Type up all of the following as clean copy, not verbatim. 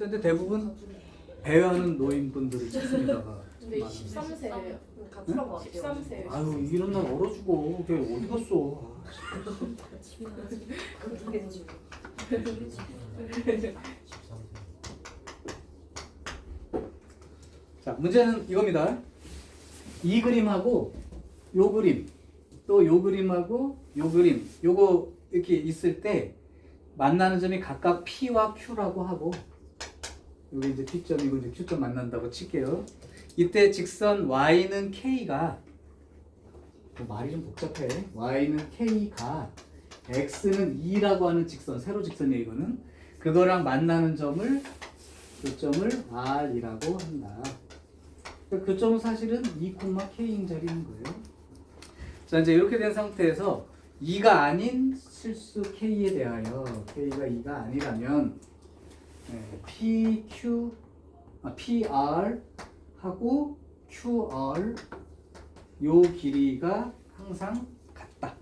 근데 대부분 배회하는 노인분들을 찾습니다가. 근데 13세 같은 거 같아요. 13세. 아유 이런 날 얼어 죽어. 걔 어디 갔어? 자 문제는 이겁니다. 이 그림하고 요 그림 또 요 그림하고 요 그림 요거 이렇게 있을 때 만나는 점이 각각 P와 Q라고 하고 여기 이제 P점이고 이제 Q점 만난다고 칠게요. 이때 직선 Y는 K가 말이 좀 복잡해. Y는 K가 X는 2라고 하는 직선 세로 직선이에요. 이거는 그거랑 만나는 점을 교점을 R이라고 한다. 교점은 사실은 2,K인 자리인 거예요. 자 이제 이렇게 된 상태에서 2가 아닌 실수 K에 대하여 K가 2가 아니라면 PR 하고 QR 요 길이가 항상 같다.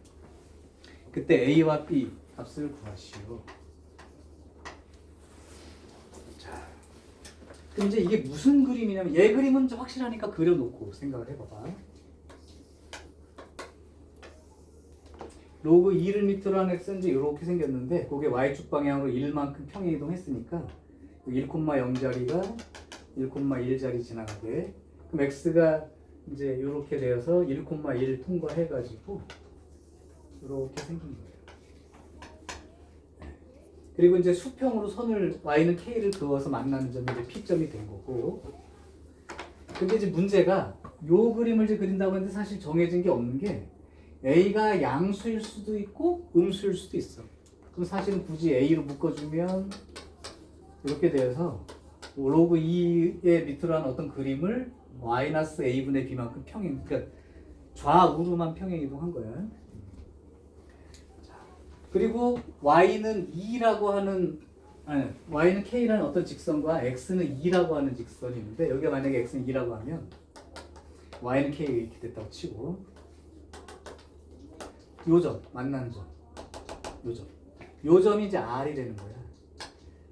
그때 A와 B 값을 구하시오. 자, 그럼 이제 이게 무슨 그림이냐면 얘 그림은 좀 확실하니까 그려놓고 생각을 해봐봐. 로그 2를 밑으로 한 x는 이제 이렇게 생겼는데 그게 y축 방향으로 1만큼 평행 이동했으니까 1,0 자리가 1,1 자리 지나가게 그럼 x가 이제 이렇게 되어서 1,1 통과해가지고 이렇게 생긴 거예요. 그리고 이제 수평으로 선을 y는 k를 그어서 만나는 점이 이제 p점이 된 거고. 근데 이제 문제가 요 그림을 이제 그린다고 했는데 사실 정해진 게 없는 게 A가 양수일 수도 있고 음수일 수도 있어. 그럼 사실은 굳이 A로 묶어주면 이렇게 되어서 로그 2의 밑으로 한 어떤 그림을 -a분의 b만큼 평행, 그러니까 좌우로만 평행 이동한 거야. 자, 그리고 y는 2라고 하는 y는 k라는 어떤 직선과 x는 2라고 하는 직선이 있는데 여기가 만약에 x는 2라고 하면 y는 k가 이렇게 됐다고 치고 요점, 만난 점, 요점. 요점이 이제 R이 되는 거야.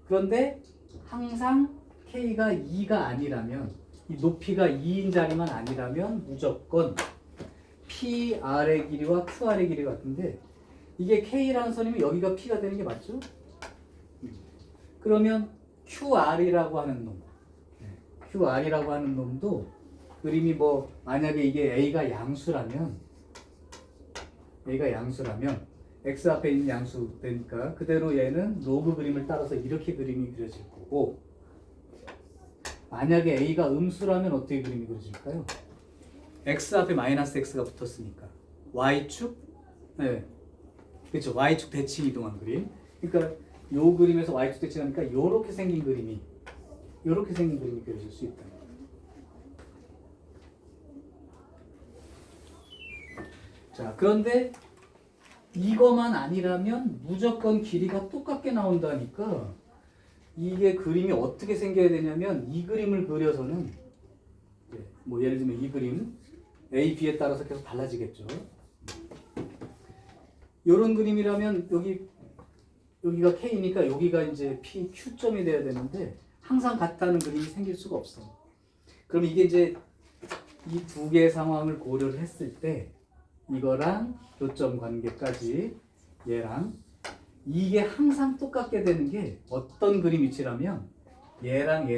그런데 항상 K가 2가 아니라면, 이 높이가 2인 자리만 아니라면 무조건 PR의 길이와 QR의 길이 같은데 이게 K라는 선이면 여기가 P가 되는 게 맞죠? 그러면 QR이라고 하는 놈, QR이라고 하는 놈도 그림이 뭐 만약에 이게 A가 양수라면 x 앞에 있는 양수 되니까 그대로 얘는 로그 그림을 따라서 이렇게 그림이 그려질 거고 만약에 a가 음수라면 어떻게 그림이 그려질까요? x 앞에 -x가 붙었으니까 y축 그렇죠. y축 대칭 이동한 그림. 그러니까 요 그림에서 y축 대칭하니까 요렇게 생긴 그림이 그려질 수 있다. 자, 그런데 이거만 아니라면 무조건 길이가 똑같게 나온다니까 이게 그림이 어떻게 생겨야 되냐면 이 그림을 그려서는 뭐 예를 들면 이 그림 A, B에 따라서 계속 달라지겠죠. 이런 그림이라면 여기가 K니까 여기가 이제 P, Q점이 돼야 되는데 항상 같다는 그림이 생길 수가 없어. 그럼 이게 이제 이 두 개의 상황을 고려를 했을 때 이거랑 교점 관계까지 얘랑 이게 항상 똑같게 되는 게 어떤 그림 위치라면 얘랑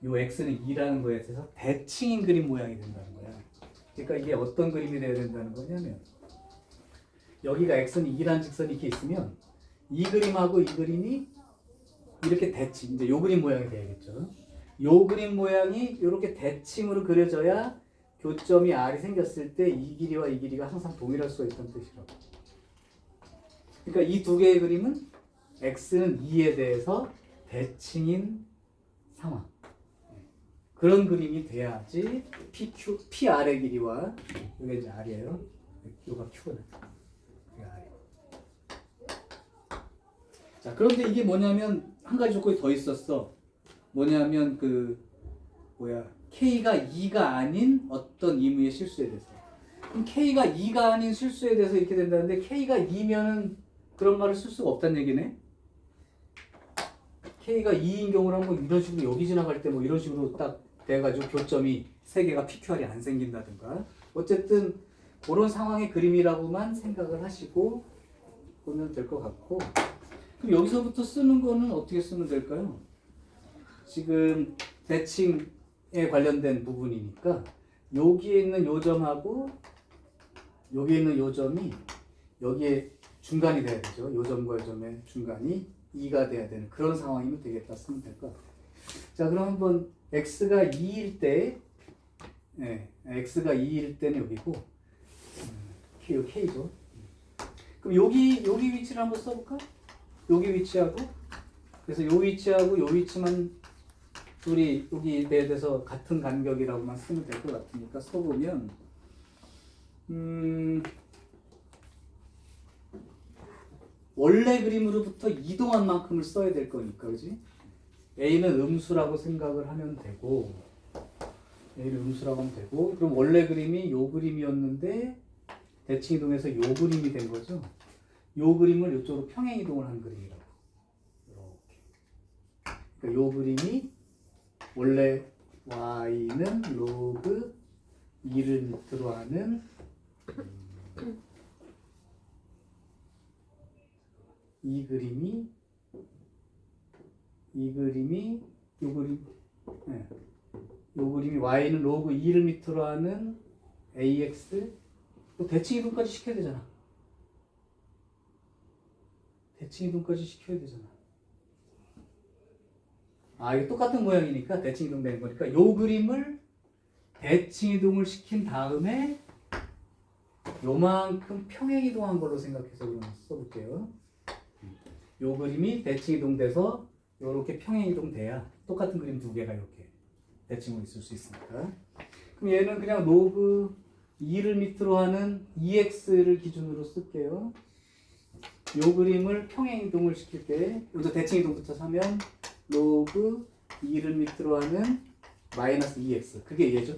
요 x는 2라는 거에 대해서 대칭인 그림 모양이 된다는 거야. 그러니까 이게 어떤 그림이 돼야 된다는 거냐면 여기가 x는 2라는 직선이 이렇게 있으면 이 그림하고 이 그림이 이렇게 대칭, 이제 요 그림 모양이 돼야겠죠. 요 그림 모양이 이렇게 대칭으로 그려져야 교점이 R이 생겼을 때 이 길이와 이 길이가 항상 동일할 수 있다는 뜻이라고. 그러니까 이 두 개의 그림은 X는 2에 대해서 대칭인 상황. 그런 그림이 돼야지 PR의 길이와 이게 이제 R이에요. 이거가 Q거든. 이게 R이에요. 자, 그런데 이게 뭐냐면 한 가지 조건이 더 있었어. 뭐냐면 K가 2가 아닌 어떤 임의의 실수에 대해서. 그럼 K가 2가 아닌 실수에 대해서 이렇게 된다는데 K가 2면은 그런 말을 쓸 수가 없다는 얘기네. K가 2인 경우라면 뭐 이런 식으로 여기 지나갈 때 뭐 이런 식으로 딱 돼가지고 교점이 세 개가 PQR이 안 생긴다든가 어쨌든 그런 상황의 그림이라고만 생각을 하시고 보면 될 것 같고 그럼 여기서부터 쓰는 거는 어떻게 쓰면 될까요? 지금 대칭에 관련된 부분이니까 여기에 있는 요점하고 여기에 있는 요점이 여기에 중간이 돼야 되죠. 요점과 요점의 중간이 2가 돼야 되는 그런 상황이면 되겠다 쓰면 될 것 같아요. 자 그럼 한번 x가 2일 때 x가 2일 때는 여기고 k죠. 그럼 여기 위치를 한번 써볼까? 여기 위치하고 그래서 요 위치하고 요 위치만 둘이 여기에 대해서 같은 간격이라고만 쓰면 될 것 같으니까 써보면 원래 그림으로부터 이동한 만큼을 써야 될 거니까 그지? A는 음수라고 생각을 하면 되고 A는 음수라고 하면 되고 그럼 원래 그림이 요 그림이었는데 대칭 이동해서 요 그림이 된 거죠. 요 그림을 이쪽으로 평행 이동을 한 그림이라고. 이렇게. 그러니까 요 그림이 원래 y는 로그 2를 밑으로 하는 이 그림이 요 그림이 y는 로그 2를 밑으로 하는 ax 또 대칭 이동까지 시켜야 되잖아. 대칭 이동까지 시켜야 되잖아. 아, 이게 똑같은 모양이니까 대칭 이동 되는 거니까 요 그림을 대칭 이동을 시킨 다음에 요만큼 평행 이동한 걸로 생각해서 그럼 써볼게요. 요 그림이 대칭 이동돼서 요렇게 평행 이동돼야 똑같은 그림 두 개가 이렇게 대칭으로 있을 수 있으니까. 그럼 얘는 그냥 로그 2를 밑으로 하는 2x를 기준으로 쓸게요. 요 그림을 평행 이동을 시킬 때 여기서 대칭 이동부터 하면 로그 2를 밑으로 하는 마이너스 2x 그게 얘죠.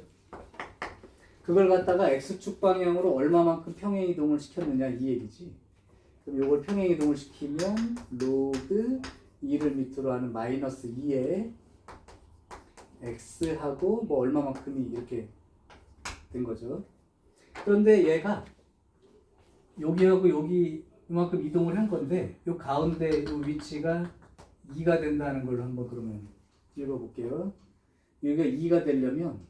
그걸 갖다가 x축 방향으로 얼마만큼 평행 이동을 시켰느냐 이 얘기지. 그럼 요걸 평행 이동을 시키면 로그 2를 밑으로 하는 마이너스 2에 x하고 뭐 얼마만큼이 이렇게 된 거죠. 그런데 얘가 여기하고 여기 이만큼 이동을 한 건데 요 가운데 요 위치가 2가 된다는 걸 한번 그러면 읽어볼게요. 여기가 2가 되려면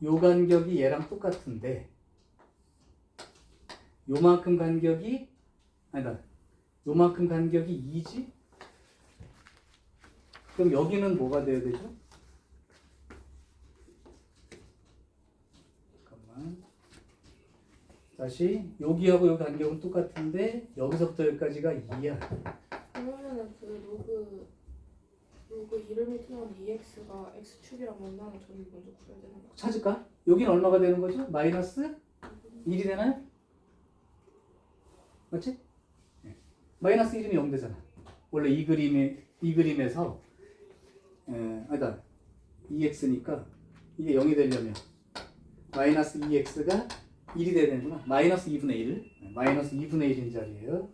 요 간격이 얘랑 똑같은데 요만큼 간격이 아니다. 요만큼 간격이 2지? 그럼 여기는 뭐가 돼야 되죠? 잠깐만. 다시 여기하고 여기 간격은 똑같은데 여기서부터 여기까지가 2야. 그러면은 그 로그 2를 밑으로 하는 2x가 x축이랑 만나는 저는 먼저 구해야 되는 거 찾을까? 여기는 얼마가 되는 거죠? 마이너스 1이 되나요? 맞지? 네. 마이너스 1이면 0 되잖아. 원래 이 그림에서 아니다 2x니까 이게 0이 되려면 마이너스 2x가 1이 돼야 되는구나. 마이너스 2분의 1 마이너스 2분의 1인 자리예요.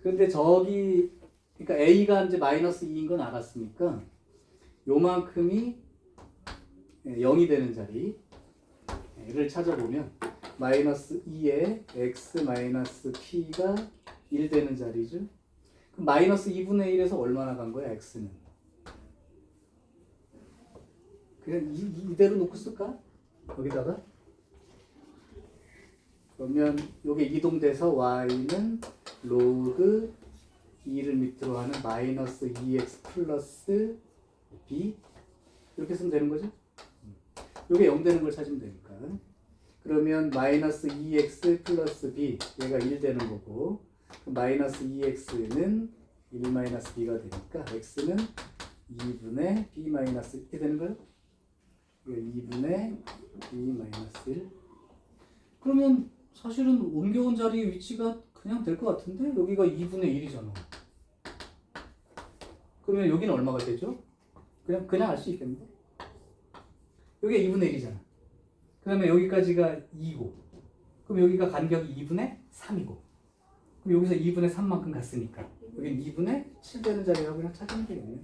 근데 저기 그러니까 a가 이제 마이너스 2인 건 알았으니까 요만큼이 0이 되는 자리를 찾아보면 마이너스 2에 x 마이너스 p가 1 되는 자리죠. 그럼 마이너스 2분의 1에서 얼마나 간 거야 x는? 그냥 이대로 놓고 쓸까? 여기다가 그러면 요게 이동돼서 y는 로그 2를 밑으로 하는 마이너스 2x 플러스 b 이렇게 쓰면 되는 거죠? 요게 0 되는 걸 찾으면 되니까 그러면 마이너스 2x 플러스 b 얘가 1 되는 거고 마이너스 2x는 1 마이너스 b가 되니까 x는 2분의 b 마이너스 이렇게 되는 거예요? 2분의 b 마이너스 1 그러면 사실은 옮겨온 자리의 위치가 그냥 될 것 같은데 여기가 2분의 1이잖아. 그러면 여기는 얼마가 되죠? 그냥 알 수 있겠는데? 여기가 2분의 1이잖아. 그 다음에 여기까지가 2고 그럼 여기가 간격이 2분의 3이고 그럼 여기서 2분의 3만큼 갔으니까 여기 2분의 7 되는 자리라고 그냥 찾으면 되겠네.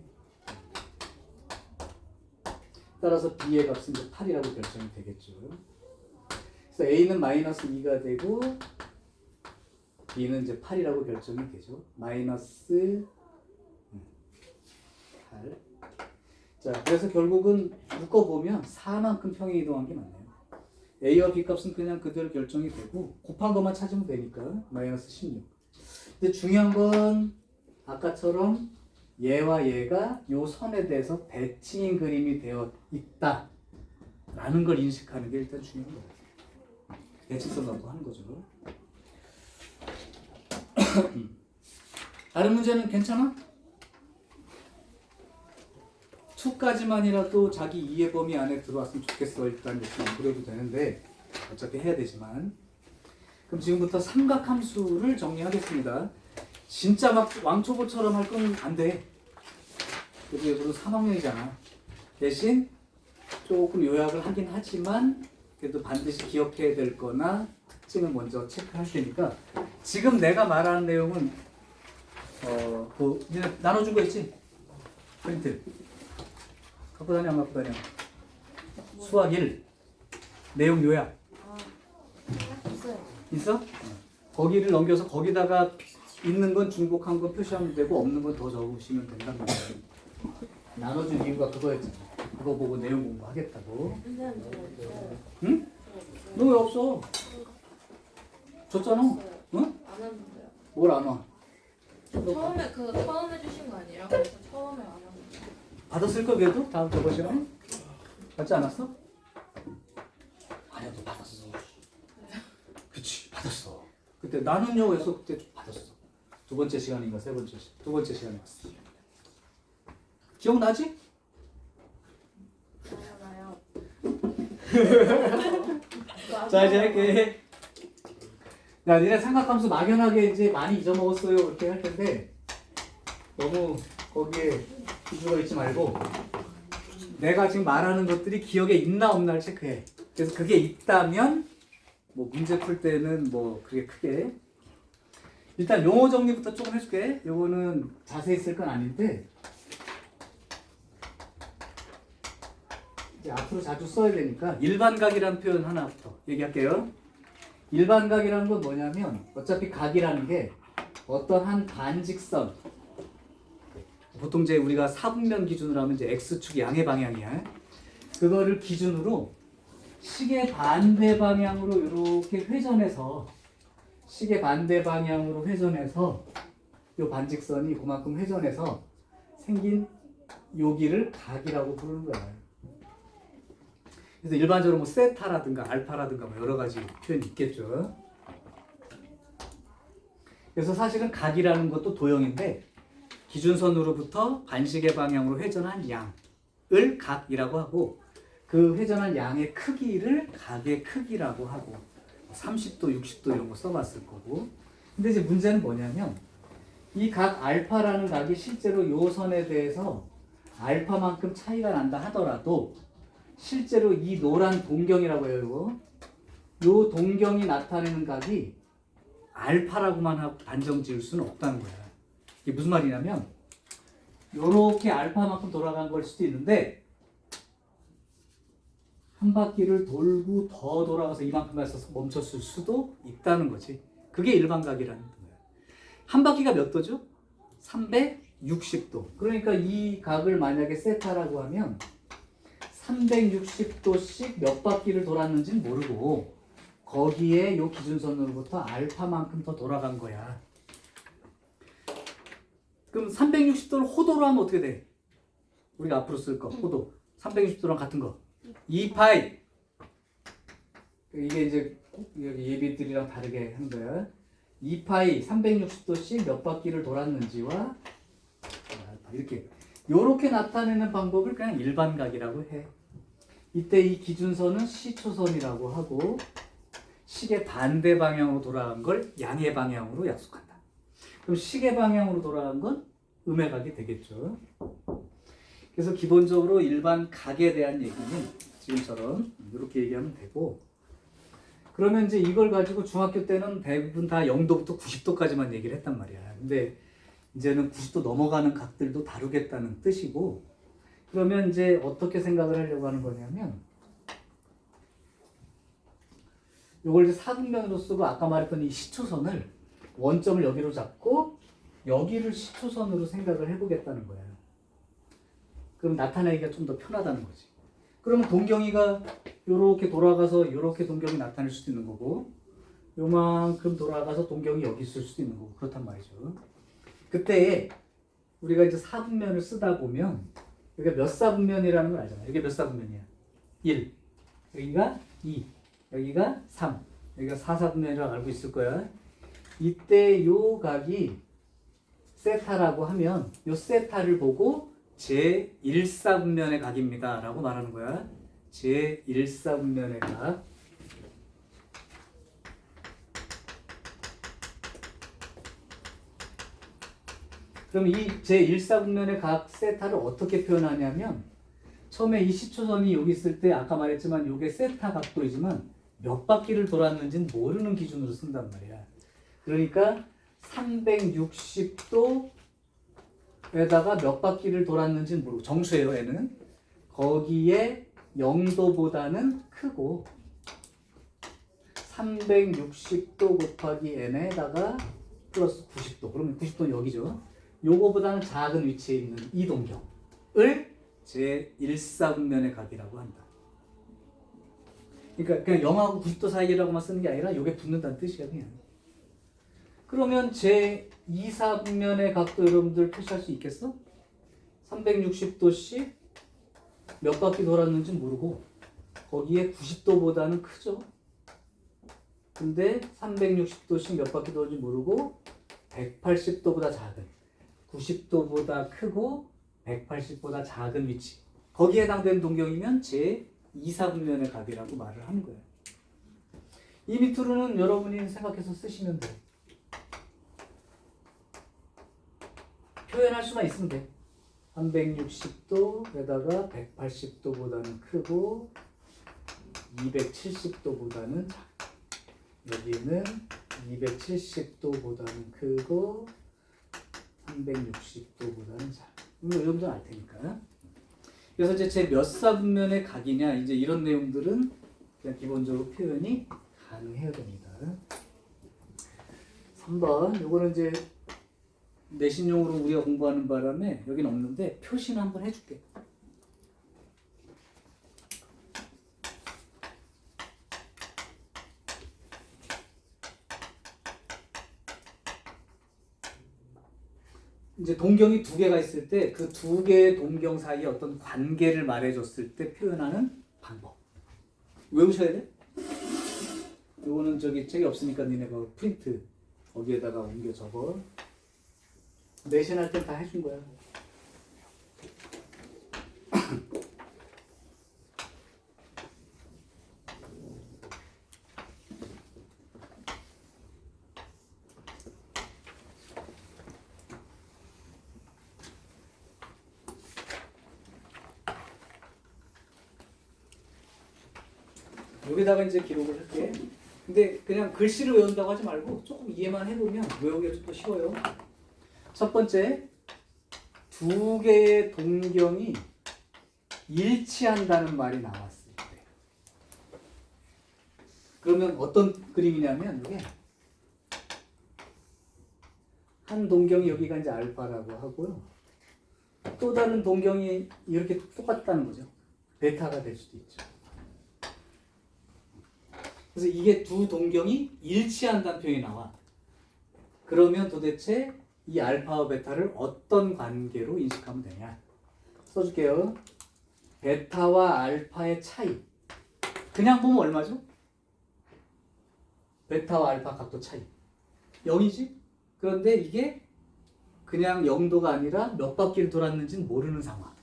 따라서 B의 값은 이제 8이라고 결정이 되겠죠. 그래서 A는 마이너스 2가 되고 B는 이제 8이라고 결정이 되죠. 마이너스 8. 자, 그래서 결국은 묶어보면 4만큼 평행 이동한 게 맞네요. A와 B 값은 그냥 그대로 결정이 되고 곱한 것만 찾으면 되니까 마이너스 16. 근데 중요한 건 아까처럼 얘와 얘가 요 선에 대해서 대칭인 그림이 되어 있다 라는 걸 인식하는 게 일단 중요한 거예요. 대칭성 갖고 하는 거죠. 다른 문제는 괜찮아? 2까지만이라도 자기 이해 범위 안에 들어왔으면 좋겠어. 일단 이렇게 안 그려도 되는데 어차피 해야 되지만. 그럼 지금부터 삼각함수를 정리하겠습니다. 진짜 막 왕초보처럼 할 건 안 돼. 그래도 얘들은 3학년이잖아. 대신 조금 요약을 하긴 하지만 그래도 반드시 기억해야 될 거나 특징을 먼저 체크할 테니까 지금 내가 말하는 내용은 이제 나눠준 거 있지? 프린트. 갖고 다녀 안 갖고 다녀? 수학 1 내용 요약 있어요. 있어? 거기를 넘겨서 거기다가 있는 건 중복한 거 표시하면 되고 없는 건 더 적으시면 된다는 거예요. 나눠준 이유가 그거였잖아. 그거 보고 내용 공부하겠다고. 선생님 저 없어요. 응? 너 왜 없어? 줬잖아. 응? 안 왔는데요. 뭘 안 와? 처음에 처음에 주신 거 아니에요? 그래서 처음에 안 왔는데. 받았을 거 그래도? 다음 저번 시간에? 받지 않았어? 아니야, 너 받았어. 그치, 받았어. 그때 나는요 해서 그때 받았어. 두 번째 시간인가 세 번째 두 번째 시간에 왔어. 기억나지? 나요. 자, 이제 할게. 야, 니네 삼각함수 막연하게 이제 많이 잊어먹었어요. 그렇게 할 텐데 너무 거기에 기주가 있지 말고 내가 지금 말하는 것들이 기억에 있나 없나를 체크해. 그래서 그게 있다면 뭐 문제 풀 때는 뭐 그게 크게 일단 용어 정리부터 조금 해줄게. 요거는 자세히 쓸 건 아닌데 이제 앞으로 자주 써야 되니까 일반각이라는 표현 하나부터 얘기할게요. 일반각이라는 건 뭐냐면 어차피 각이라는 게 어떤 한 반직선 보통 이제 우리가 사분면 기준으로 하면 이제 x축 양의 방향이야. 그거를 기준으로 시계 반대 방향으로 이렇게 회전해서 시계 반대 방향으로 회전해서 이 반직선이 그만큼 회전해서 생긴 여기를 각이라고 부르는 거야. 그래서 일반적으로 뭐 세타라든가 알파라든가 뭐 여러 가지 표현이 있겠죠. 그래서 사실은 각이라는 것도 도형인데 기준선으로부터 반시계 방향으로 회전한 양을 각이라고 하고 그 회전한 양의 크기를 각의 크기라고 하고 30도, 60도 이런 거 써봤을 거고. 근데 이제 문제는 뭐냐면 이 각 알파라는 각이 실제로 요 선에 대해서 알파만큼 차이가 난다 하더라도 실제로 이 노란 동경이라고 해요. 요 동경이 나타내는 각이 알파라고만 하고 단정 지을 수는 없다는 거야. 이게 무슨 말이냐면 요렇게 알파만큼 돌아간 걸 수도 있는데 한 바퀴를 돌고 더 돌아가서 이만큼 가서 멈췄을 수도 있다는 거지. 그게 일반각이라는 거야. 한 바퀴가 몇 도죠? 360도. 그러니까 이 각을 만약에 세타라고 하면 360도씩 몇 바퀴를 돌았는지는 모르고 거기에 요 기준선으로부터 알파만큼 더 돌아간 거야. 그럼 360도를 호도로 하면 어떻게 돼? 우리가 앞으로 쓸 거 호도 360도랑 같은 거 2파이. 이게 이제 여기 예비들이랑 다르게 한 거야. 2파이 360도씩 몇 바퀴를 돌았는지와 이렇게 요렇게 나타내는 방법을 그냥 일반각이라고 해. 이때 이 기준선은 시초선이라고 하고 시계 반대 방향으로 돌아간 걸 양의 방향으로 약속한다. 그럼 시계 방향으로 돌아간 건 음의 각이 되겠죠. 그래서 기본적으로 일반 각에 대한 얘기는 지금처럼 이렇게 얘기하면 되고 그러면 이제 이걸 가지고 중학교 때는 대부분 다 0도부터 90도까지만 얘기를 했단 말이야. 근데 이제는 90도 넘어가는 각들도 다루겠다는 뜻이고, 그러면 이제 어떻게 생각을 하려고 하는 거냐면, 이걸 이제 사분면으로 쓰고 아까 말했던 이 시초선을 원점을 여기로 잡고 여기를 시초선으로 생각을 해보겠다는 거예요. 그럼 나타내기가 좀 더 편하다는 거지. 그러면 동경이가 이렇게 돌아가서 이렇게 동경이 나타날 수도 있는 거고, 요만큼 돌아가서 동경이 여기 있을 수도 있는 거고, 그렇단 말이죠. 그때 우리가 이제 사분면을 쓰다 보면 여기가 몇 사분면이라는 걸 알잖아. 여기 몇 사분면이야? 1, 여기가 2, 여기가 3, 여기가 4사분면이라고 알고 있을 거야. 이때 요 각이 세타라고 하면 요 세타를 보고 제1사분면의 각입니다 라고 말하는 거야. 제1사분면의 각. 그럼 이 제1사분면의 각 세타를 어떻게 표현하냐면, 처음에 이 시초선이 여기 있을 때 아까 말했지만 이게 세타 각도이지만 몇 바퀴를 돌았는지는 모르는 기준으로 쓴단 말이야. 그러니까 360도에다가 몇 바퀴를 돌았는지는 모르고, 정수예요 얘는. 거기에 0도보다는 크고 360도 곱하기 n에다가 플러스 90도, 그러면 90도는 여기죠. 요거보다는 작은 위치에 있는 이 동경을 제1사분면의 각이라고 한다. 그러니까 그냥 0하고 90도 사이라고만 쓰는 게 아니라 요게 붙는다는 뜻이야 그냥. 그러면 제2사분면의 각도 여러분들 표시할 수 있겠어? 360도씩 몇 바퀴 돌았는지 모르고 거기에 90도보다는 크죠. 근데 360도씩 몇 바퀴 돌았는지 모르고 180도보다 작은, 90도보다 크고 180보다 작은 위치, 거기에 해당되는 동경이면 제2사분면의 각이라고 말을 하는 거예요. 이 밑으로는 여러분이 생각해서 쓰시면 돼요. 표현할 수만 있으면 돼. 360도에다가 180도보다는 크고 270도보다는 작고, 여기는 270도보다는 크고 360도보다는 작고. 이 정도는 알 테니까. 그래서 이제 제 몇 사분면의 각이냐, 이제 이런 내용들은 그냥 기본적으로 표현이 가능해야 됩니다. 3번, 요거는 이제 내신용으로 우리가 공부하는 바람에 여기는 없는데 표시는 한번 해줄게. 이제 동경이 두 개가 있을 때 그 두 개의 동경 사이에 어떤 관계를 말해줬을 때 표현하는 방법 외우셔야 돼. 요거는 저기 책이 없으니까 니네가 프린트 거기에다가 옮겨 적어. 내신할 땐 다 해준 거야. 여기다가 이제 기록을 할게. 근데 그냥 글씨를 외운다고 하지 말고 조금 이해만 해보면 외우기가 좀 더 쉬워요. 첫 번째, 두 개의 동경이 일치한다는 말이 나왔을 때, 그러면 어떤 그림이냐면, 이게 한 동경이 여기가 이제 알파라고 하고요, 또 다른 동경이 이렇게 똑같다는 거죠. 베타가 될 수도 있죠. 그래서 이게 두 동경이 일치한다는 표현이 나와. 그러면 도대체 이 알파와 베타를 어떤 관계로 인식하면 되냐? 써줄게요. 베타와 알파의 차이. 그냥 보면 얼마죠? 베타와 알파 각도 차이. 0이지? 그런데 이게 그냥 0도가 아니라 몇 바퀴를 돌았는지는 모르는 상황.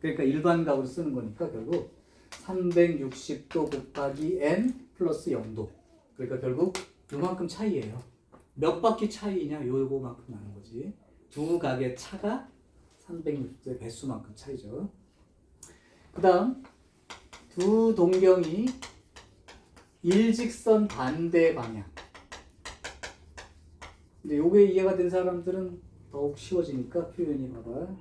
그러니까 일반각으로 쓰는 거니까 결국 360도 곱하기 n 플러스 0도. 그러니까 결국 요만큼 차이예요. 몇 바퀴 차이냐? 요거만큼 나는 거지. 두 각의 차가 360도의 배수만큼 차이죠. 그 다음 두 동경이 일직선 반대 방향. 근데 요게 이해가 된 사람들은 더욱 쉬워지니까 표현이 봐봐.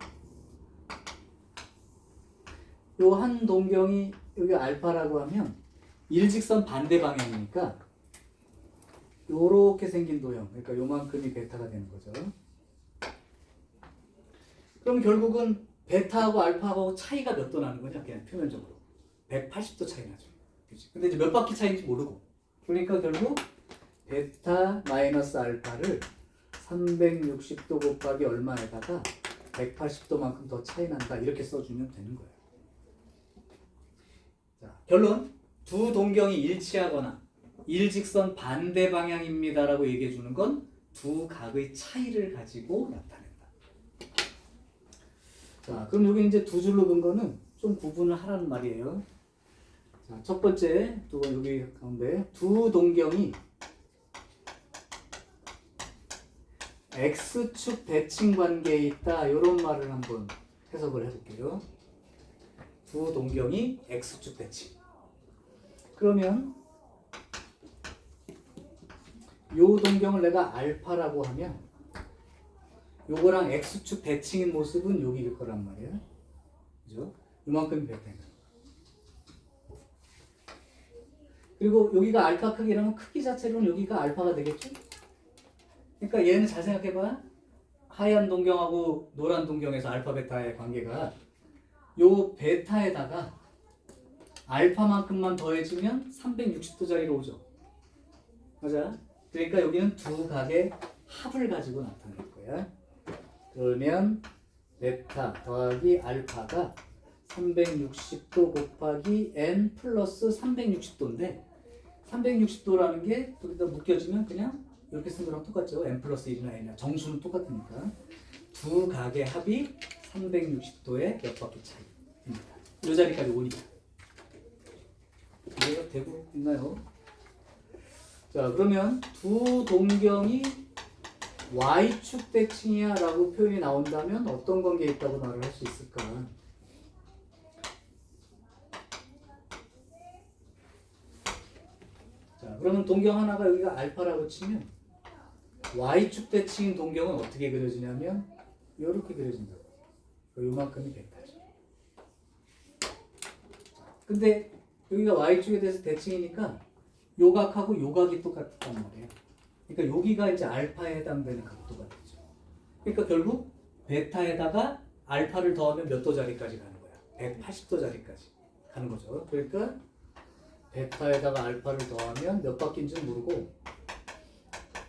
요 한 동경이 여기 알파라고 하면 일직선 반대 방향이니까 요렇게 생긴 도형, 그러니까 요만큼이 베타가 되는 거죠. 그럼 결국은 베타하고 알파하고 차이가 몇 도 나는 거냐? 그냥 표면적으로 180도 차이 나죠. 그치? 근데 이제 몇 바퀴 차이인지 모르고, 그러니까 결국 베타 마이너스 알파를 360도 곱하기 얼마에다가 180도만큼 더 차이 난다, 이렇게 써주면 되는 거예요. 자, 결론. 두 동경이 일치하거나 일직선 반대 방향입니다라고 얘기해 주는 건 두 각의 차이를 가지고 나타낸다. 자, 그럼 여기 이제 두 줄로 본 거는 좀 구분을 하라는 말이에요. 자, 첫 번째, 여기 가운데 두 동경이 X축 대칭 관계에 있다, 이런 말을 한번 해석을 해볼게요. 두 동경이 X축 대칭. 그러면 요 동경을 내가 알파라고 하면 요거랑 X축 대칭인 모습은 여기일 거란 말이에요. 그죠? 이만큼이 베타인 거예요. 그리고 여기가 알파 크기라면 크기 자체로는 여기가 알파가 되겠죠? 그러니까 얘는 잘 생각해봐. 하얀 동경하고 노란 동경에서 알파 베타의 관계가 요 베타에다가 알파만큼만 더해주면 360도짜리로 오죠. 맞아? 그러니까 여기는 두 각의 합을 가지고 나타낼 거야. 그러면 베타 더하기 알파가 360도 곱하기 n 플러스 360도인데 360도라는 게 여기다 묶여지면 그냥 이렇게 쓴 거랑 똑같죠. n 플러스 1이나 n이나 정수는 똑같으니까 두 각의 합이 360도의 몇 바퀴 차이입니다. 이 자리까지 오니까. 이해가 되고 있나요? 자, 그러면 두 동경이 Y축 대칭이야 라고 표현이 나온다면 어떤 관계에 있다고 말을 할 수 있을까? 자, 그러면 동경 하나가 여기가 알파라고 치면 Y축 대칭인 동경은 어떻게 그려지냐면 이렇게 그려진다고. 요만큼이 베타죠. 근데 여기가 Y축에 대해서 대칭이니까 요 각하고 요 각이 똑같단 말이에요. 그러니까 여기가 이제 알파에 해당되는 각도가 되죠. 그러니까 결국 베타에다가 알파를 더하면 몇 도짜리까지 가는 거야? 180도짜리까지 가는 거죠. 그러니까 베타에다가 알파를 더하면 몇 바퀴인지 모르고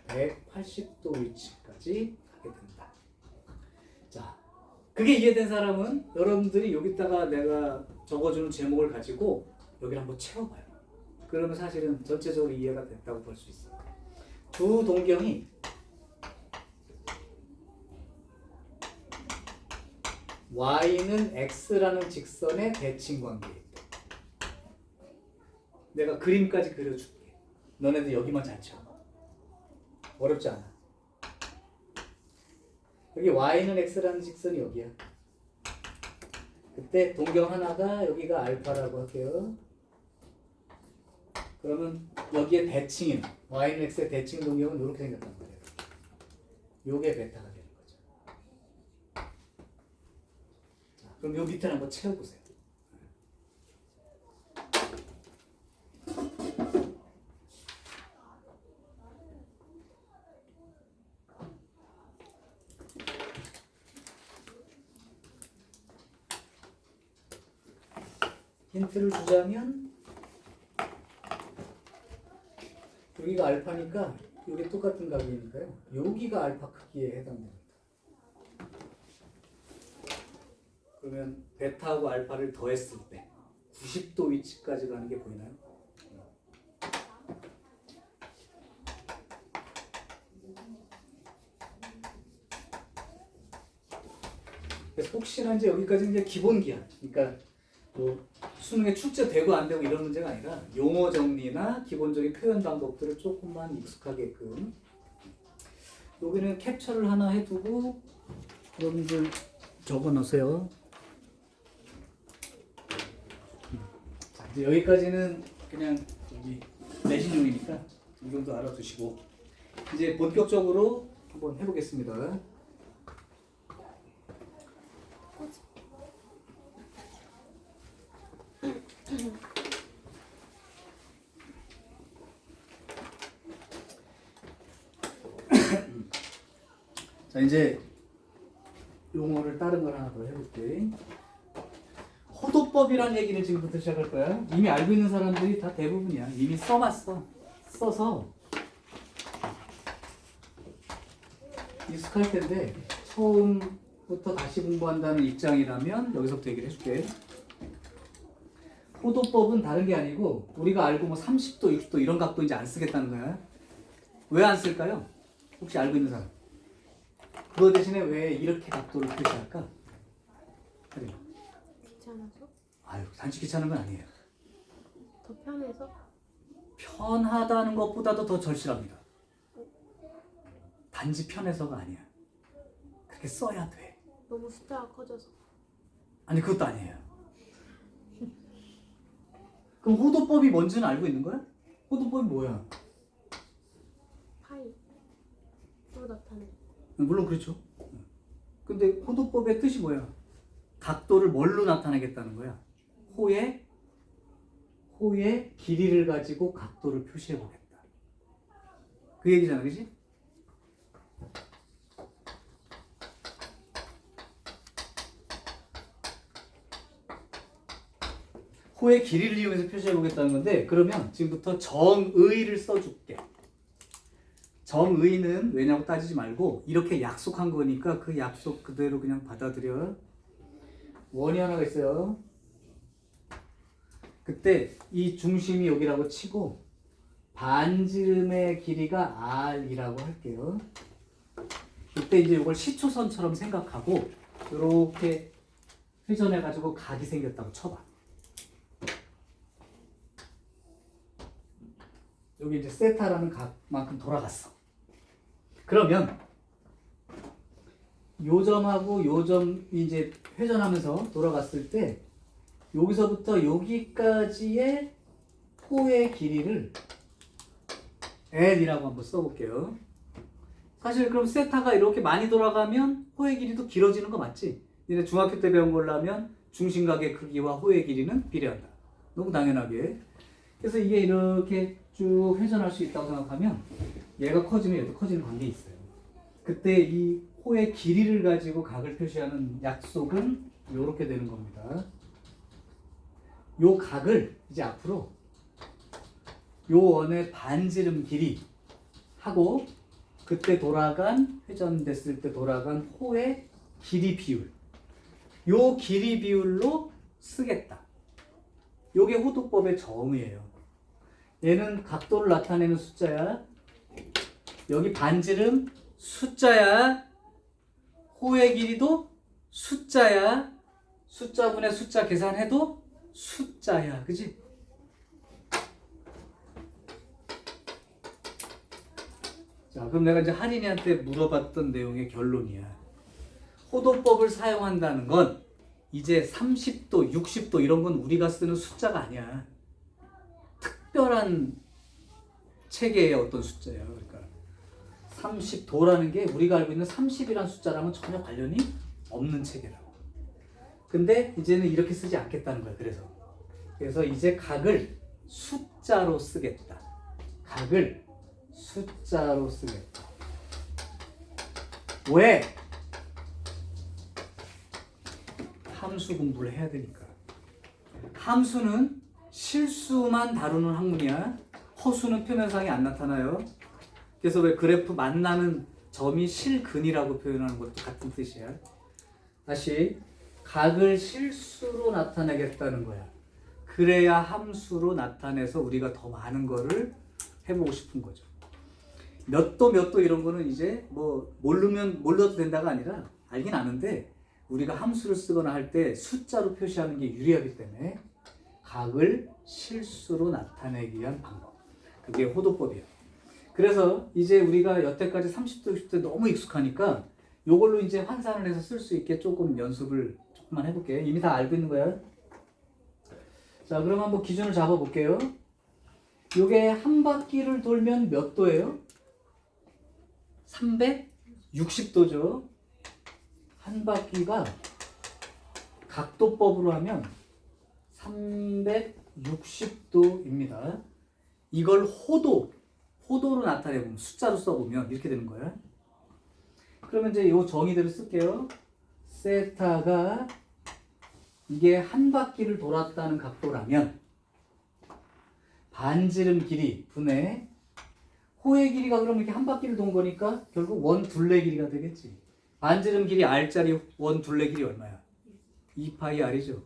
180도 위치까지 가게 된다. 자, 그게 이해된 사람은 여러분들이 여기다가 내가 적어주는 제목을 가지고 여기를 한번 채워봐요. 그러면 사실은 전체적으로 이해가 됐다고 볼 수 있어요. 두 동경이 Y는 X라는 직선의 대칭 관계에 있다. 내가 그림까지 그려줄게. 너네들 여기만 잘 채워. 어렵지 않아. 여기 Y는 X라는 직선이 여기야. 그때 동경 하나가 여기가 알파라고 할게요. 그러면 여기에 대칭인 Y는 X의 대칭 동경은 이렇게 생겼단 말이에요. 요게 베타가 되는 거죠. 자, 그럼 요 밑에를 한번 채워보세요. 힌트를 주자면 여기가 알파니까 여기 똑같은 각이니까요. 여기가 알파 크기에 해당됩니다. 그러면 베타하고 알파를 더했을 때 90도 위치까지 가는 게 보이나요? 그래서 혹시나 이제 여기까지는 이제 기본기야. 그러니까 뭐 수능에 출제되고 안 되고 이런 문제가 아니라 용어 정리나 기본적인 표현 방법들을 조금만 익숙하게끔. 여기는 캡처를 하나 해두고 여러분들 적어놓으세요. 자, 이제 여기까지는 그냥 여기 내신용이니까 이 정도 알아두시고 이제 본격적으로 한번 해보겠습니다. 자, 이제 용어를 다른 걸 하나 더 해볼게. 호도법이라는 얘기를 지금부터 시작할 거야. 이미 알고 있는 사람들이 다 대부분이야. 이미 써봤어. 써서 익숙할 텐데 처음부터 다시 공부한다는 입장이라면 여기서부터 얘기를 해줄게. 호도법은 다른 게 아니고 우리가 알고 뭐 30도, 60도 이런 각도 이제 안 쓰겠다는 거야. 왜 안 쓸까요? 혹시 알고 있는 사람? 그거 대신에 왜 이렇게 각도를 표시할까? 귀찮아서? 아유, 단지 귀찮은 건 아니에요. 더 편해서? 편하다는 것보다도 더 절실합니다. 단지 편해서가 아니야. 그렇게 써야 돼. 너무 숫자가 커져서. 아니, 그것도 아니에요. 그럼 호도법이 뭔지는 알고 있는 거야? 호도법이 뭐야? 파이. 또 나타내. 물론 그렇죠. 근데 호도법의 뜻이 뭐야? 각도를 뭘로 나타내겠다는 거야? 호의 길이를 가지고 각도를 표시해 보겠다. 그 얘기잖아, 그지? 호의 길이를 이용해서 표시해 보겠다는 건데, 그러면 지금부터 정의를 써줄게. 정의는 왜냐고 따지지 말고 이렇게 약속한 거니까 그 약속 그대로 그냥 받아들여. 원이 하나가 있어요. 그때 이 중심이 여기라고 치고 반지름의 길이가 r이라고 할게요. 이때 이제 이걸 시초선처럼 생각하고 이렇게 회전해 가지고 각이 생겼다고 쳐봐. 여기 이제 세타라는 각만큼 돌아갔어. 그러면 요 점하고 요 점이 이제 회전하면서 돌아갔을 때 여기서부터 여기까지의 호의 길이를 L이라고 한번 써볼게요. 사실 그럼 세타가 이렇게 많이 돌아가면 호의 길이도 길어지는 거 맞지? 니네 중학교 때 배운 걸로 하면 중심각의 크기와 호의 길이는 비례한다. 너무 당연하게. 그래서 이게 이렇게 쭉 회전할 수 있다고 생각하면 얘가 커지면 얘도 커지는 관계에 있어요. 그때 이 호의 길이를 가지고 각을 표시하는 약속은 이렇게 되는 겁니다. 요 각을 이제 앞으로 요 원의 반지름 길이 하고 그때 돌아간 회전됐을 때 돌아간 호의 길이 비율 요 길이 비율로 쓰겠다. 요게 호도법의 정의예요. 얘는 각도를 나타내는 숫자야. 여기 반지름 숫자야. 호의 길이도 숫자야. 숫자분의 숫자 계산해도 숫자야. 그지? 자, 그럼 내가 이제 하린이한테 물어봤던 내용의 결론이야. 호도법을 사용한다는 건 이제 30도, 60도 이런 건 우리가 쓰는 숫자가 아니야. 특별한 체계의 어떤 숫자야. 그러니까 30도라는 게 우리가 알고 있는 30이라는 숫자랑은 전혀 관련이 없는 체계라고. 근데 이제는 이렇게 쓰지 않겠다는 거야. 그래서 이제 각을 숫자로 쓰겠다. 각을 숫자로 쓰겠다. 왜? 함수 공부를 해야 되니까. 함수는 실수만 다루는 학문이야. 허수는 표면상에 안 나타나요. 그래서 왜 그래프 만나는 점이 실근이라고 표현하는 것도 같은 뜻이야. 다시 각을 실수로 나타내겠다는 거야. 그래야 함수로 나타내서 우리가 더 많은 거를 해보고 싶은 거죠. 몇 도 이런 거는 이제 뭐 몰라도 된다가 아니라 알긴 아는데 우리가 함수를 쓰거나 할 때 숫자로 표시하는 게 유리하기 때문에 각을 실수로 나타내기 위한 방법. 그게 호도법이에요. 그래서 이제 우리가 여태까지 30도, 60도 너무 익숙하니까 요걸로 이제 환산을 해서 쓸 수 있게 조금 연습을 조금만 해볼게요. 이미 다 알고 있는 거야. 자, 그럼 한번 기준을 잡아볼게요. 요게 한 바퀴를 돌면 몇 도예요? 360도죠. 한 바퀴가 각도법으로 하면 360도입니다. 이걸 호도로 나타내보면 숫자로 써보면 이렇게 되는 거예요. 그러면 이제 요 정의대로 쓸게요. 세타가 이게 한 바퀴를 돌았다는 각도라면 반지름 길이 분의 호의 길이가 그럼 이렇게 한 바퀴를 돈 거니까 결국 원 둘레 길이가 되겠지. 반지름 길이 R짜리 원 둘레 길이 얼마야? 2파이 R이죠.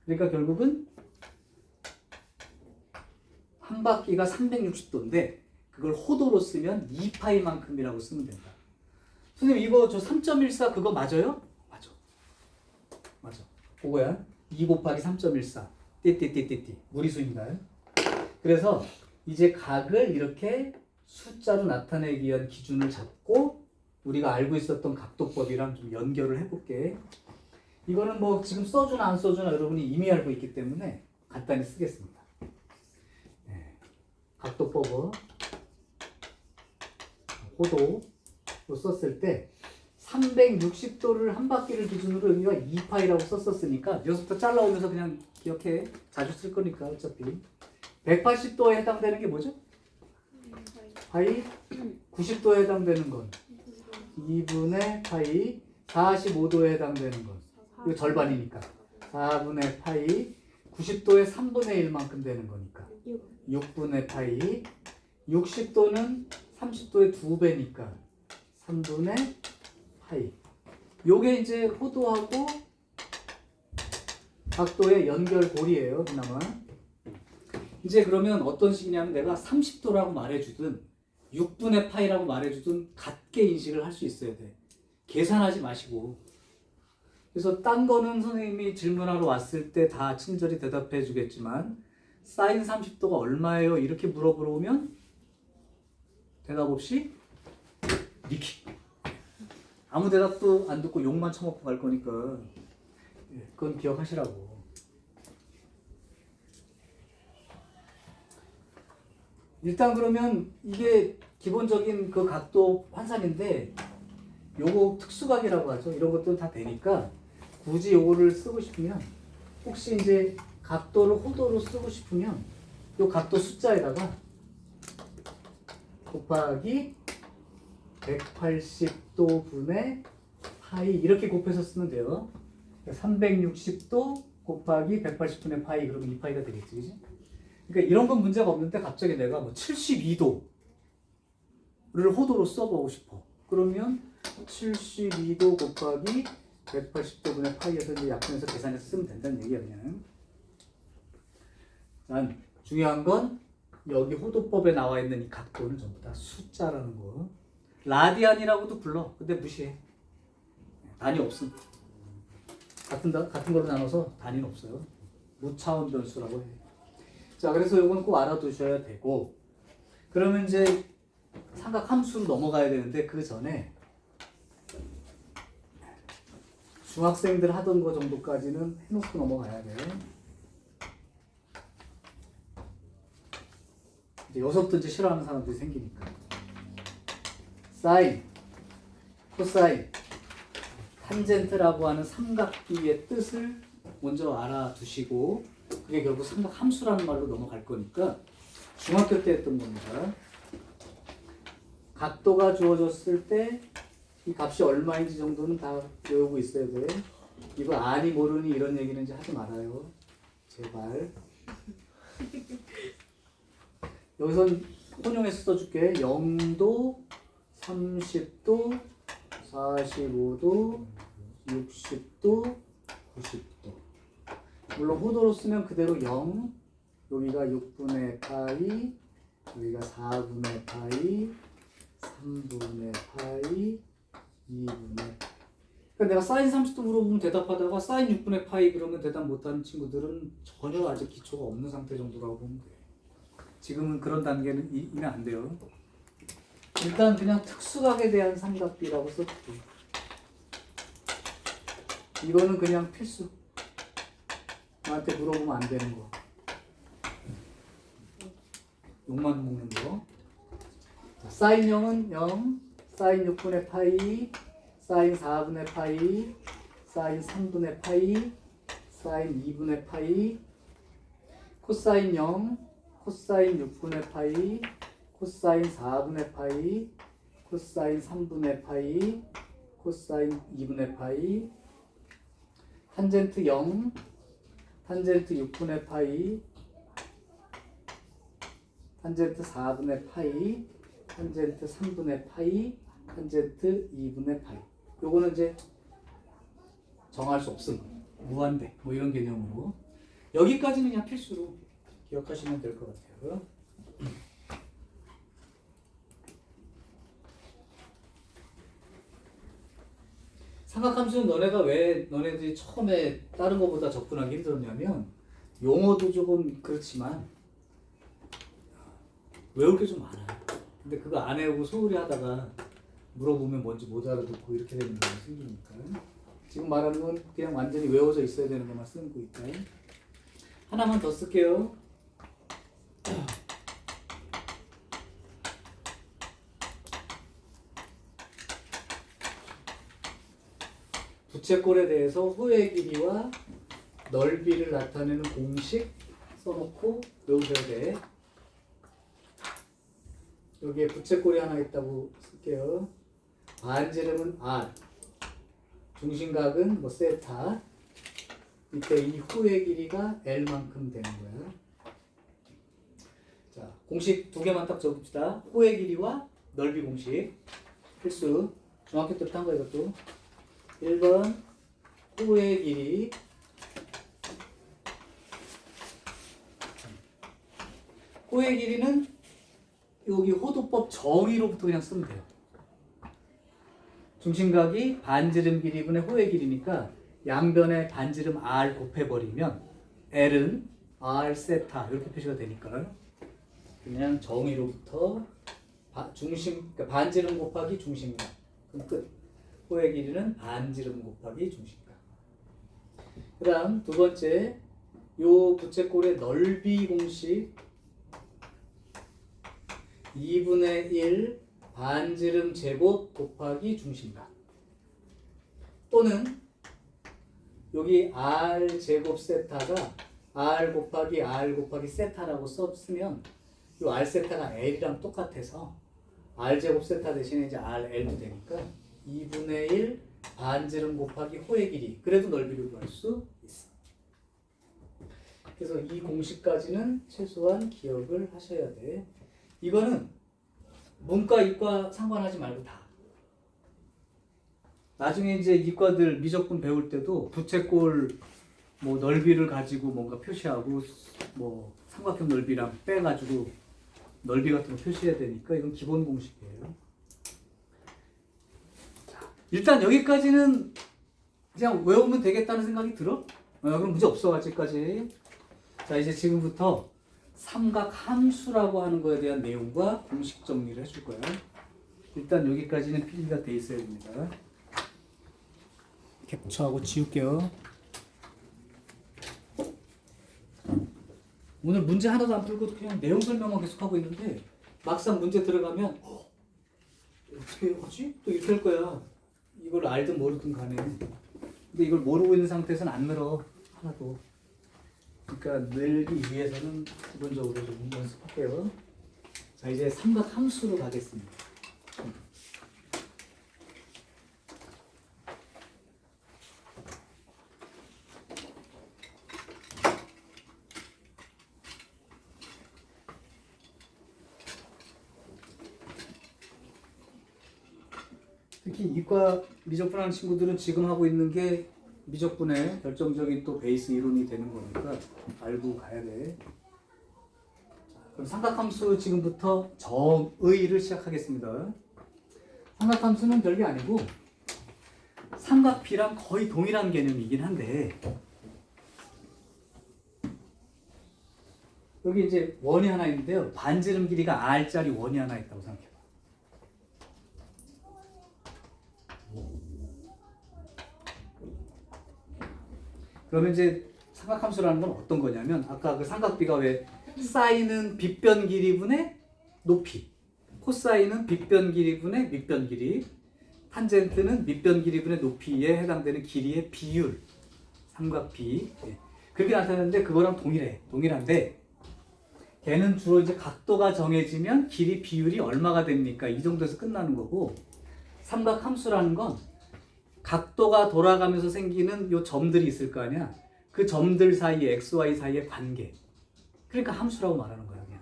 그러니까 결국은 한 바퀴가 360도인데 그걸 호도로 쓰면 2파이만큼이라고 쓰면 된다. 선생님 이거 저 3.14 그거 맞아요? 맞아. 그거야. 2 곱하기 3.14 띠띠띠띠띠 무리수인가요? 그래서 이제 각을 이렇게 숫자로 나타내기 위한 기준을 잡고 우리가 알고 있었던 각도법이랑 좀 연결을 해볼게. 이거는 뭐 지금 써주나 안 써주나 여러분이 이미 알고 있기 때문에 간단히 쓰겠습니다. 네. 각도법은 호도로 썼을 때 360도를 한 바퀴를 기준으로 여기가 2파이라고 썼었으니까 여기서부터 잘라오면서 그냥 기억해. 자주 쓸 거니까 어차피 180도에 해당되는 게 뭐죠? 파이 90도에 해당되는 건 2분의 파이 45도에 해당되는 건 이거 절반이니까 4분의 파이 90도에 3분의 1만큼 되는 거니까 6분의 파이 60도는 30도의 2배니까 3분의 파이. 요게 이제 호도하고 각도의 연결고리예요. 그나마. 이제 그러면 어떤 식이냐면 내가 30도라고 말해주든 6분의 파이라고 말해주든 같게 인식을 할 수 있어야 돼. 계산하지 마시고. 그래서 딴 거는 선생님이 질문하러 왔을 때 다 친절히 대답해 주겠지만 사인 30도가 얼마예요? 이렇게 물어보면 대답 없이 니키. 아무 대답도 안 듣고 욕만 처먹고 갈 거니까 그건 기억하시라고. 일단 그러면 이게 기본적인 그 각도 환산인데 요거 특수각이라고 하죠. 이런 것들은 다 되니까 굳이 요거를 쓰고 싶으면 혹시 이제 각도를 호도로 쓰고 싶으면 요 각도 숫자에다가 곱하기 180도 분의 파이 이렇게 곱해서 쓰면 돼요. 360도 곱하기 180분의 파이 그러면 2파이가 되겠지, 그지? 그러니까 이런 건 문제가 없는데 갑자기 내가 뭐 72도를 호도로 써보고 싶어. 그러면 72도 곱하기 180도 분의 파이에서 이제 약분해서 계산해서 쓰면 된다는 얘기야 그냥. 난 중요한 건 여기 호도법에 나와 있는 이 각도는 전부 다 숫자라는 거. 라디안이라고도 불러. 근데 무시해. 단위 없음. 같은 걸로 나눠서 단위는 없어요. 무차원 변수라고 해. 자, 그래서 이건 꼭 알아두셔야 되고, 그러면 이제 삼각 함수로 넘어가야 되는데 그 전에 중학생들 하던 거 정도까지는 해놓고 넘어가야 돼. 이제 여기서부터 이제 싫어하는 사람들이 생기니까. 사인, 코사인, 탄젠트라고 하는 삼각비의 뜻을 먼저 알아두시고 그게 결국 삼각 함수라는 말로 넘어갈 거니까 중학교 때 했던 겁니다. 각도가 주어졌을 때 이 값이 얼마인지 정도는 다 외우고 있어야 돼. 이거 아니 모르니 이런 얘기는 이제 하지 말아요. 제발. 여기선 혼용해서 써줄게. 0도, 30도, 45도, 60도, 90도. 물론 호도로 쓰면 그대로 0, 여기가 6분의 파이, 여기가 4분의 파이, 3분의 파이, 2분의 그러니까 내가 사인 30도 물어보면 대답하다가 사인 6분의 파이 그러면 대답 못하는 친구들은 전혀 아직 기초가 없는 상태 정도라고 보면 돼. 지금은 그런 단계는 이면 안 돼요. 일단 그냥 특수각에 대한 삼각비라고 써줄게. 이거는 그냥 필수. 나한테 물어보면 안 되는 거. 욕만 먹는 거. 자, 사인 0은 0, 사인 6분의 파이, 사인 4분의 파이, 사인 3분의 파이, 사인 2분의 파이, 코사인 0, 코사인 6분의 파이, 코사인 4분의 파이, 코사인 3분의 파이, 코사인 2분의 파이, 탄젠트 0, 탄젠트 6분의 파이, 탄젠트 4분의 파이, 탄젠트 3분의 파이, 탄젠트 2분의 파이. 요거는 이제 정할 수 없음. 무한대. 뭐 이런 개념으로. 여기까지는 그냥 필수로 기억하시면 될 것 같아요. 삼각함수는 너네들이 처음에 다른 것보다 접근하기 힘들었냐면 용어도 조금 그렇지만 외울 게 좀 많아요. 근데 그거 안 외우고 소홀히 하다가 물어보면 뭔지 못 알아듣고 이렇게 되는 경우가 생기니까 지금 말하는 건 그냥 완전히 외워져 있어야 되는 것만 쓰고 있다. 하나만 더 쓸게요. 부채꼴에 대해서 호의 길이와 넓이를 나타내는 공식 써놓고 외우셔야 돼. 여기에 부채꼴이 하나 있다고 쓸게요. 반지름은 R, 중심각은 뭐 세타, 밑에 이 호의 길이가 L만큼 되는 거야. 자, 공식 두 개만 딱 적읍시다. 호의 길이와 넓이 공식 필수. 중학교 때부터 한 거 이것도. 1번 호의 길이 호의 길이는 여기 호도법 정의로부터 그냥 쓰면 돼요. 중심각이 반지름 길이분의 호의 길이니까 양변에 반지름 R 곱해버리면 L은 R 세타 이렇게 표시가 되니까 그냥 정의로부터 그러니까 반지름 곱하기 중심각 그럼 끝. 호의 길이는 반지름 곱하기 중심각. 그 다음 두 번째 요 부채꼴의 넓이 공식 2분의 1 반지름 제곱 곱하기 중심각 또는 여기 R 제곱 세타가 R 곱하기 세타라고 썼으면 이 R 세타가 L이랑 똑같아서 R 제곱 세타 대신에 이제 RL도 되니까 2분의 1 반지름 곱하기 호의 길이 그래도 넓이를 구할 수 있어. 그래서 이 공식까지는 최소한 기억을 하셔야 돼. 이거는 문과 이과 상관하지 말고 다. 나중에 이제 이과들 미적분 배울 때도 부채꼴 뭐 넓이를 가지고 뭔가 표시하고 뭐 삼각형 넓이랑 빼가지고 넓이 같은 거 표시해야 되니까 이건 기본 공식이에요. 자, 일단 여기까지는 그냥 외우면 되겠다는 생각이 들어? 그럼 문제 없어 아직까지. 자 이제 지금부터 삼각 함수라고 하는 거에 대한 내용과 공식 정리를 해줄 거야. 일단 여기까지는 필기가 돼 있어야 됩니다. 캡처하고 지울게요. 오늘 문제 하나도 안 풀고 그냥 내용 설명만 계속 하고 있는데 막상 문제 들어가면 어떻게 하지? 또 이렇게 할 거야. 이걸 알든 모르든 간에. 근데 이걸 모르고 있는 상태에서는 안 늘어 하나도. 그러니까 늘기 위해서는 기본적으로 좀 연습할게요. 자 이제 삼각 함수로 가겠습니다. 특히 이과 미적분 하는 친구들은 지금 하고 있는 게 미적분의 결정적인 또 베이스 이론이 되는 거니까 알고 가야 돼. 자, 그럼 삼각함수 지금부터 정의를 시작하겠습니다. 삼각함수는 별게 아니고 삼각비랑 거의 동일한 개념이긴 한데 여기 이제 원이 하나 있는데요. 반지름 길이가 R짜리 원이 하나 있다고 생각해봐. 그러면 이제 삼각함수라는 건 어떤 거냐면 아까 그 삼각비가 왜 사인은 빗변 길이분의 높이, 코사인은 빗변 길이분의 밑변 길이, 탄젠트는 밑변 길이분의 높이에 해당되는 길이의 비율, 삼각비. 예. 그렇게 나타나는데 그거랑 동일한데 걔는 주로 이제 각도가 정해지면 길이 비율이 얼마가 됩니까? 이 정도에서 끝나는 거고, 삼각함수라는 건 각도가 돌아가면서 생기는 요 점들이 있을 거 아니야. 그 점들 사이에 x, y 사이의 관계. 그러니까 함수라고 말하는 거야. 그냥.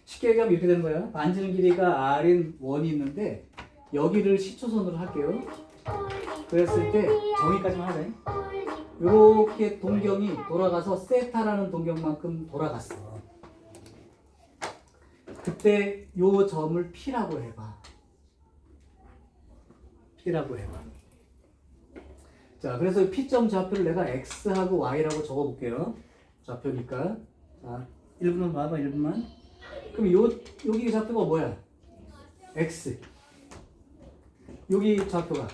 쉽게 얘기하면 이렇게 되는 거야. 만지는 길이가 r인 1이 있는데 여기를 시초선으로 할게요. 그랬을 때 정의까지만 하자. 이렇게 동경이 돌아가서 세타라는 동경만큼 돌아갔어. 그때 요 점을 P라고 해봐. P라고 해봐. 자, 그래서 P점 좌표를 내가 X하고 Y라고 적어볼게요. 좌표니까. 자, 1분만 봐봐, 1분만. 그럼 여기 좌표가 뭐야? X. 여기 좌표가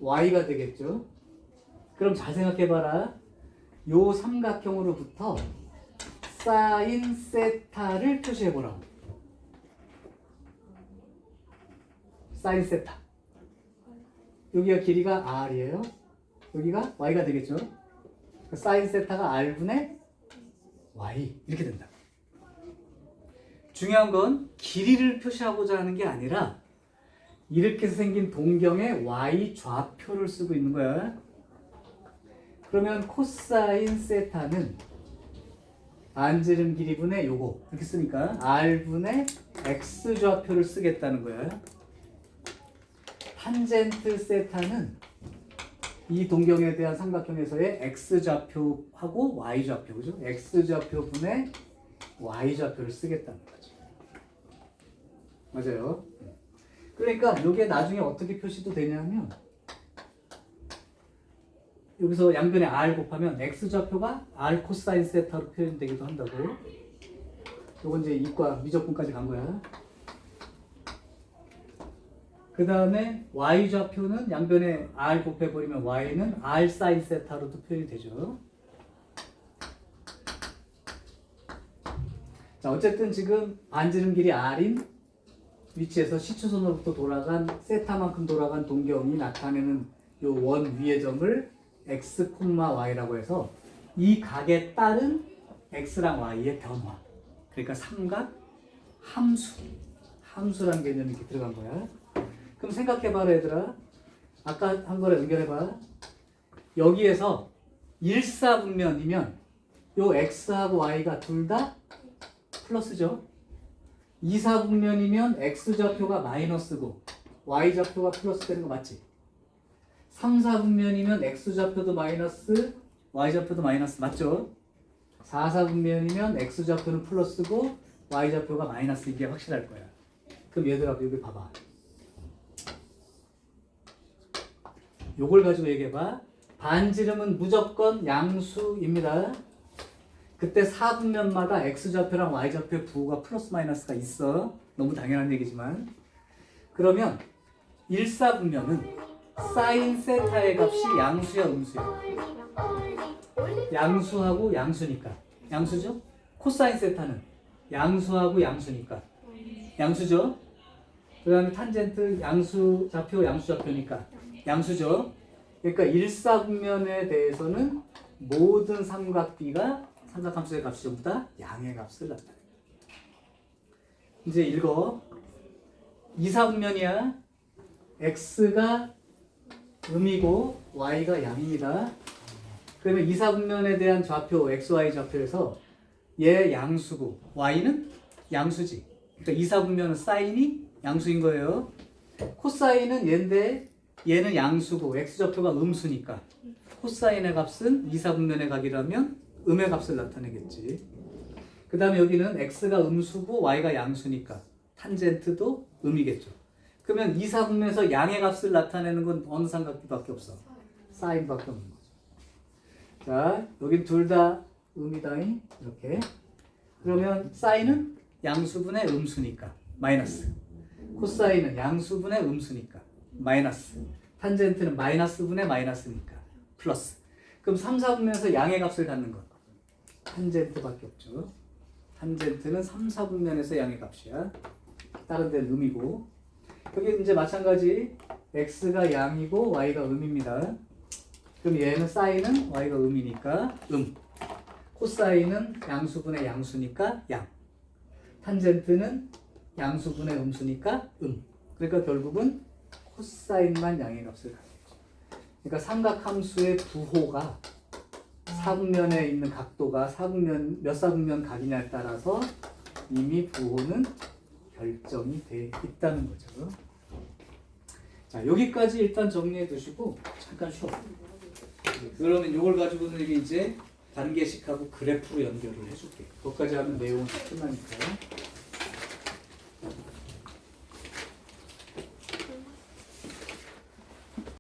Y가 되겠죠? 그럼 잘 생각해봐라. 요 삼각형으로부터 사인 세타를 표시해보라고. 사인 세타. 여기가 길이가 R이에요. 여기가 Y가 되겠죠? 사인 세타가 R분의 Y. 이렇게 된다. 중요한 건 길이를 표시하고자 하는 게 아니라 이렇게 생긴 동경의 Y 좌표를 쓰고 있는 거야. 그러면 코사인 세타는 안지름 길이분의 요거 이렇게 쓰니까 R분의 X 좌표를 쓰겠다는 거야. 탄젠트 세타는 이 동경에 대한 삼각형에서의 X 좌표하고 Y 좌표, 그죠? X 좌표분의 Y 좌표를 쓰겠다는 거죠. 맞아요. 그러니까 이게 나중에 어떻게 표시도 되냐면 여기서 양변에 R 곱하면 X 좌표가 R 코사인 세타로 표현되기도 한다고. 요건 이제 이과 미적분까지 간 거야. 그 다음에 Y 좌표는 양변에 R 곱해버리면 Y는 R 사인 세타로도 표현이 되죠. 자, 어쨌든 지금 반지름 길이 R인 위치에서 시초선으로부터 돌아간 세타만큼 돌아간 동경이 나타내는 요 원 위의 점을 X, Y라고 해서 이 각에 따른 X랑 Y의 변화. 그러니까 삼각 함수라는 개념이 이렇게 들어간 거야. 그럼 생각해봐라 얘들아. 아까 한 거랑 연결해봐. 여기에서 일사분면이면 요 X하고 Y가 둘 다 플러스죠. 이사분면이면 X 좌표가 마이너스고 Y 좌표가 플러스 되는 거 맞지? 3사분면이면 X 좌표도 마이너스 Y 좌표도 마이너스 맞죠? 4사분면이면 X 좌표는 플러스고 Y 좌표가 마이너스. 이게 확실할 거야. 그럼 얘들아 여기 봐봐. 요걸 가지고 얘기해봐. 반지름은 무조건 양수입니다. 그때 4분면마다 X좌표랑 Y좌표의 부호가 플러스 마이너스가 있어. 너무 당연한 얘기지만. 그러면 1사분면은 사인 세타의 값이 양수야 음수야? 양수하고 양수니까. 양수죠? 코사인 세타는 양수하고 양수니까. 양수죠? 그 다음에 탄젠트 양수 좌표 양수 좌표니까 양수죠. 그러니까 1사분면에 대해서는 모든 삼각함수의 값이 전부 다 양의 값을 나타내요. 이제 읽어. 2사분면이야. x가 음이고 y가 양입니다. 그러면 2사분면에 대한 좌표 xy 좌표에서 얘 양수고 y는 양수지. 그러니까 2사분면은 사인이 양수인 거예요. 코사인은 얘인데 얘는 양수고 x좌표가 음수니까 코사인의 값은 2사분면의 각이라면 음의 값을 나타내겠지. 그 다음에 여기는 x가 음수고 y가 양수니까 탄젠트도 음이겠죠. 그러면 2사분면에서 양의 값을 나타내는 건 어느 삼각비밖에 없어? 사인밖에 없는 거죠. 자, 여긴 둘 다 음이다. 이렇게. 그러면 사인은 양수분의 음수니까 마이너스. 코사인은 양수분의 음수니까 마이너스. 탄젠트는 마이너스분의 마이너스니까 플러스. 그럼 3, 4분면에서 양의 값을 갖는 것. 탄젠트밖에 없죠. 탄젠트는 3, 4분면에서 양의 값이야. 다른 데는 음이고. 여기 이제 마찬가지 x가 양이고 y가 음입니다. 그럼 얘는 사인은 y가 음이니까 음. 코사인은 양수분의 양수니까 양. 탄젠트는 양수분의 음수니까 음. 그러니까 결국은 코사인만 양의 값을 갖겠죠. 그러니까 삼각함수의 부호가 사분면에 있는 각도가 사분면 몇 사분면 각이냐에 따라서 이미 부호는 결정이 돼 있다는 거죠. 자, 여기까지 일단 정리해 두시고 잠깐 쉬어. 그러면 이걸 가지고는 이제 단계식하고 그래프로 연결을 해줄게. 거기까지 하면 내용은 끝나니까요.